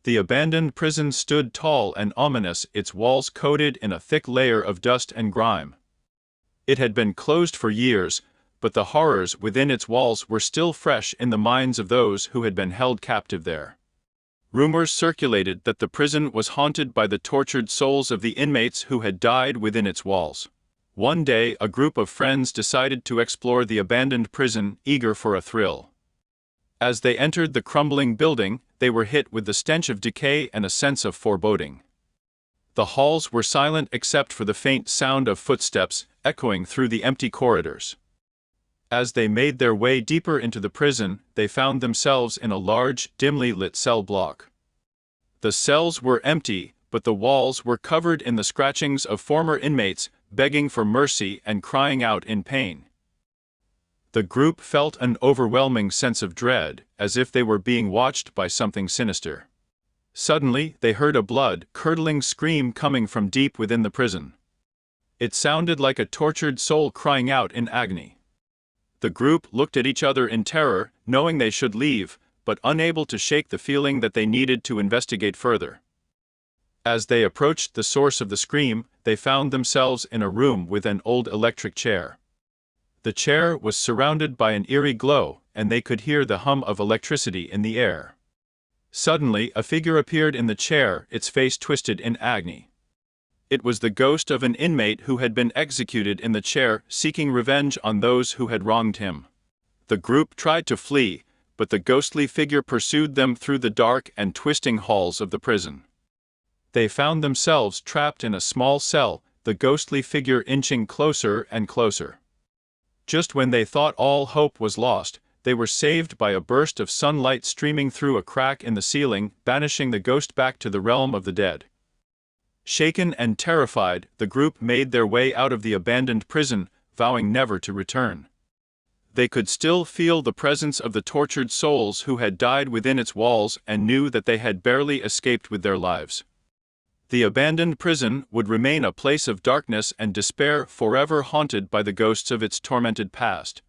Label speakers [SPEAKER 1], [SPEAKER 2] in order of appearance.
[SPEAKER 1] The abandoned prison stood tall and ominous, its walls coated in a thick layer of dust and grime. It had been closed for years, but the horrors within its walls were still fresh in the minds of those who had been held captive there. Rumors circulated that the prison was haunted by the tortured souls of the inmates who had died within its walls. One day, a group of friends decided to explore the abandoned prison, eager for a thrill. As they entered the crumbling building, they were hit with the stench of decay and a sense of foreboding. The halls were silent except for the faint sound of footsteps echoing through the empty corridors. As they made their way deeper into the prison, they found themselves in a large, dimly lit cell block. The cells were empty, but the walls were covered in the scratchings of former inmates, begging for mercy and crying out in pain. The group felt an overwhelming sense of dread, as if they were being watched by something sinister. Suddenly, they heard a blood-curdling scream coming from deep within the prison. It sounded like a tortured soul crying out in agony. The group looked at each other in terror, knowing they should leave, but unable to shake the feeling that they needed to investigate further. As they approached the source of the scream, they found themselves in a room with an old electric chair. The chair was surrounded by an eerie glow, and they could hear the hum of electricity in the air. Suddenly, a figure appeared in the chair, its face twisted in agony. It was the ghost of an inmate who had been executed in the chair, seeking revenge on those who had wronged him. The group tried to flee, but the ghostly figure pursued them through the dark and twisting halls of the prison. They found themselves trapped in a small cell, the ghostly figure inching closer and closer. Just when they thought all hope was lost, they were saved by a burst of sunlight streaming through a crack in the ceiling, banishing the ghost back to the realm of the dead. Shaken and terrified, the group made their way out of the abandoned prison, vowing never to return. They could still feel the presence of the tortured souls who had died within its walls and knew that they had barely escaped with their lives. The abandoned prison would remain a place of darkness and despair, forever haunted by the ghosts of its tormented past.